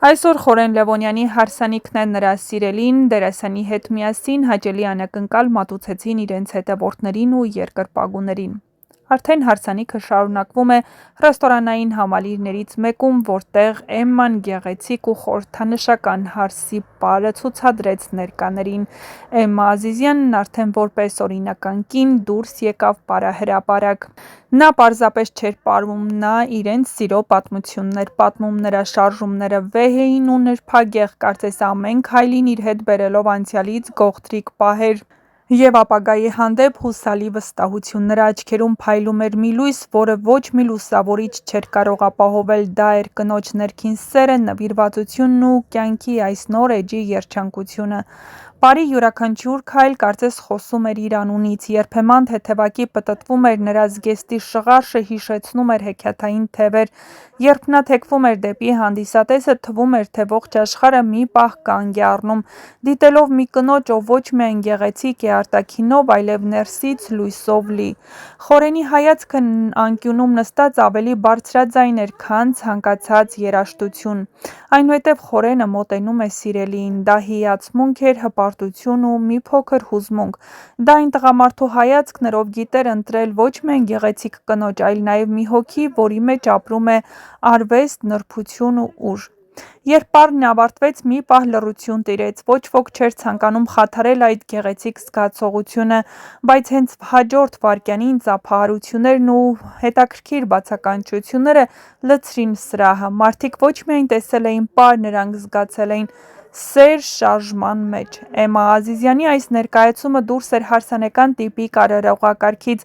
Այսօր Խորեն Լևոնյանի հարսանիքն է նրա սիրելին, դերասանի հետ միասին հաճելի անակնկալ մատուցեցին իրենց հետևորդներին ու երկրպագուներին։ Արդեն հարսանիքը շարունակվում է ռեստորանային համալիրներից մեկում, որտեղ Էմման գեղեցիկ ու խորհրդանշական հարսի պարը ցուցադրեց ներկաներին։ Էմմա Ազիզյանն արդեն որպես օրինական կին դուրս եկավ պարահրապարակ։ Նա պարզապես չէր պարում, նա իրենց սիրո պատմությունն էր պատմում, նրա շարժումները վեհ էին ու նրբագեղ, կարծես ամեն քայլին իր հետ բերելով անցյալից գողտրիկ պահեր և ապագայի հանդեպ հուսալի վստահություն։ Նրա աչքերում փայլում էր մի լույս, որը ոչ մի լուսավորիչ չէր կարող ապահովել, դա էր կնոջ ներքին սերը, նվիրվածությունն ու կյանքի այս նոր էջի երջանկությունը։ Պարի յուրաքանչյուր քայլ կարծես խոսում էր իր անունից, երբեմն թեթևակի պտտվում էր նրա զգեստի շղարշը, հիշեցնում էր հեքիաթային թևեր, երբ նա թեքվում էր դեպի հանդիսատեսը, թվում էր, թե ողջ աշխարհը մի պահ կանգ է առնում, դիտելով մի կնոջ, ով ոչ միայն գեղեցիկ է արտաքինով, այլև ներսից լույսով լի։ Խորենի հայացքը անկյունում նստած ավելի բարձրաձայն էր, քան ցանկացած երաժշտություն։ Այնուհետև Խորենը մոտենում է սիրելիին, դա հիացմունք էր, հպարտություն ու մի փոքր հուզմունք։ Դա այն տղամարդու հայացքն էր, ով գիտեր ընտրել ոչ միայն գեղեցիկ կնոջ, այլ նաև մի հոգի, որի մեջ ապրում է արվեստ, նրբություն ու ուժ։ Երբ պարն ավարտվեց, մի պահ լռություն տիրեց, ոչ ոք չէր ցանկանում խաթարել այդ գեղեցիկ զգացողությունը, բայց հենց հաջորդ վայրկյանին ծափահարություններն ու հետաքրքիր բացականչությունները լցրին սրահը։ Մարդիկ ոչ միայն տեսել էին պար, նրանք զգացել էին սեր շարժման մեջ։ Էմմա Ազիզյանի այս ներկայացումը դուրս էր հարսանեկան տիպիկ արարողակարգից։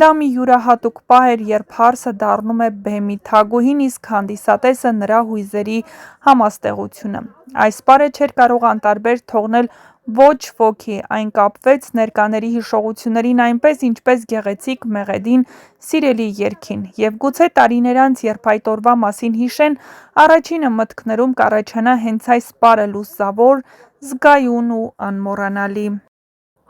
Դա մի յուրահատուկ պահ էր, երբ հարսը դառնում է բեմի թագուհին, իսկ հանդիսատեսը նրա հույզերի համաստեղությունը։ Այս պարը չէր կարող անտարբեր թողնել ոչ ոքի, այն կապվեց ներկաների հիշողություններին այնպես, ինչպես գեղեցիկ Մեղեդին սիրելի երգին։ Եվ գուցե տարիներ անց, երբ այդ օրվա մասին հիշեն, առաջինը մտքներում կառաջանա հենց այս պարը՝ լուսավոր, զգայուն ու անմոռանալի։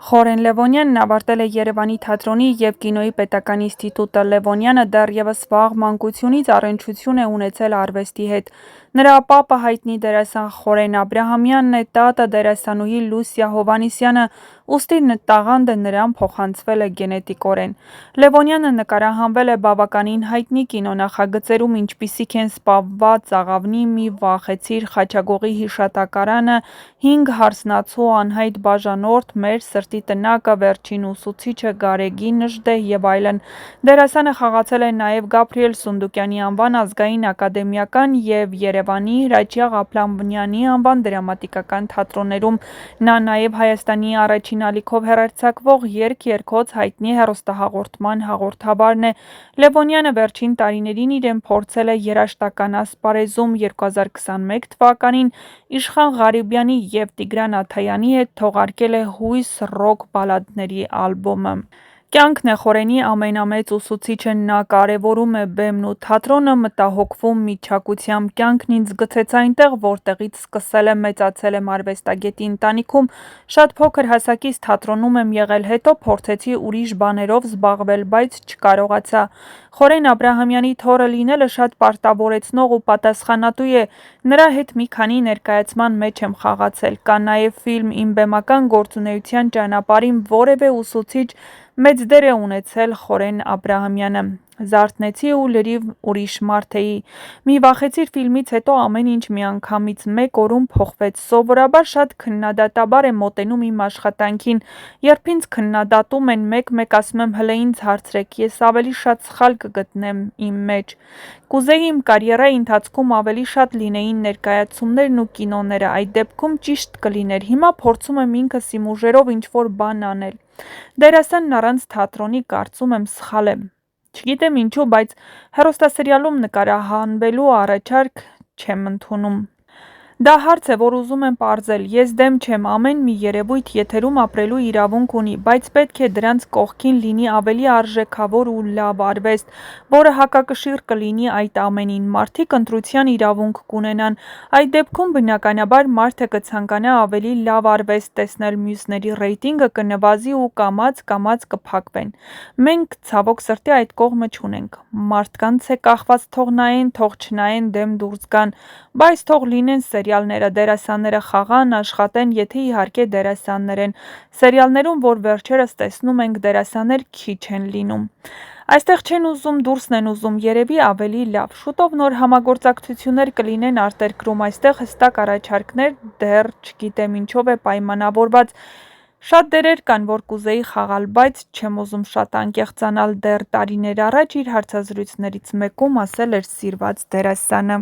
Խորեն Լևոնյանն ավարտել է Երևանի թատրոնի և կինոյի պետական ինստիտուտը։ Լևոնյանը դեռևս վաղ մանկությունից առնչություն է ունեցել արվեստի հետ։ Նրա պապը հայտնի դերասան Խորեն Աբրահամյանն է, տատը դերասանուհի Լուսիա Հովհաննիսյանը, ուստի տաղանդը նրան փոխանցվել է գենետիկորեն։ Լևոնյանը նկարահանվել է բավականին հայտնի կինոնախագծերում, ինչպիսիք են «Սպանված աղավնի», «Մի վախեցիր», «Խաչագողի հիշատակարանը», «Հինգ հարսնացու», «Անհայտ բաժանորդ», «Մեր սրտի տնակը», «Վերջին ուսուցիչը», «Գարեգի նժդեհ» և այլն։ Դերասանը խաղացել է նաև Գաբրիել Սունդուկյանի անվան ազգային ակադեմիական և Երևանի Հրաչյա Ղափլամյանի անվան դրամատիկական թատրոններում։ Նա նաև Հայաստանի առաջին ալիքով հեռարձակվող «Երգ-երգոց» հայտնի հեռուստահաղորդման հաղորդավարն է։ Լևոնյանը վերջին տարիներին իրեն փորձել է երաժշտական ասպարեզում։ 2021 թվականին Իշխան Ղարիբյանի և Տիգրան Աթայանի հետ թողարկել է հույս ռոք բալլադների ալբոմը։ Կյանքն է Խորենի ամենամեծ ուսուցիչը, նա կարևորում է բեմն ու թատրոնը, մտահոգվում միջակությամբ։ Կյանքն ինձ գցեց այնտեղ, որտեղից սկսել եմ, մեծացել եմ արվեստագետի ընտանիքում, շատ փոքր հասակից թատրոնում եմ եղել, հետո փորձեցի ուրիշ բաներով զբաղվել, բայց չկարողացա։ Խորեն Աբրահամյանի թոռը լինելը շատ պարտավորեցնող ու պատասխանատու է։ Նրա հետ մի քանի ներկայացման մեջ եմ խաղացել։ Կա նաև ֆիլմ «Իմ բեմական գործունեության ճանապարհին» որևէ ուսուցիչ մեծ դեր է ունեցել Խորեն Աբրահամյանը։ Զարթնեցի ու լրիվ ուրիշ մարդ էի։ «Մի վախեցիր» ֆիլմից հետո ամեն ինչ միանգամից մեկ օրում փոխվեց։ Սովորաբար շատ քննադատաբար եմ մոտենում իմ աշխատանքին։ Երբ ինձ քննադատում են, մեկ-մեկ ասում եմ՝ հլը ինձ հարցրեք, ես ավելի շատ սխալ կգտնեմ իմ մեջ։ Կուզեի իմ կարիերայի ընթացքում ավելի շատ լինեին ներկայացումներն ու կինոները, այդ դեպքում ճիշտ կլիներ։ Հիմա փորձում եմ ինքս իմ ուժերով ինչ-որ բան անել։ Դերասանն առանց թատրոնի կարծում եմ սխալ է։ Չգիտեմ ինչու, բայց հեռուստասերիալում նկարահանվելու առաջարկ չեմ ընդունում։ Դա հարց է, որ ուզում եմ պարզել, ես դեմ չեմ, ամեն մի երևույթ եթերում ապրելու իրավունք ունի, բայց պետք է դրանց կողքին լինի ավելի արժեքավոր ու լավ արվեստ, որը հակակշիռ կլինի այդ ամենին, մարդիկ ընտրության իրավունք կունենան, այդ դեպքում բնականաբար մարդը կցանկանա ավելի լավ արվեստ տեսնել, մյուսների ռեյտինգը կնվազի ու կամաց կփակվեն, մենք ցավոք սրտի այդ կողմը չունենք, մարդկանց է կախված թող նայեն, թող չնայեն դեմ դուրս գան, բայց թող լինեն սերիալները, դերասանները խաղան, աշխատեն, եթե իհարկե դերասաններ են, սերիալներում, որ վերջերս տեսնում ենք, դերասաններ քիչ են լինում, այստեղ չեն ուզում, դուրսն են ուզում, երևի ավելի լավ, շուտով նոր համագործակցություններ կլինեն արտերկրում, այստեղ հստակ առաջարկներ, դեռ չգիտեմ ինչով է պայմանավորված, շատ դերեր կան, որ կուզեի խաղալ, բայց չեմ ուզում շատ անկեղծանալ, դեռ տարիներ առաջ իր հարցազրույցներից մեկում ասել էր սիրված դերասանը.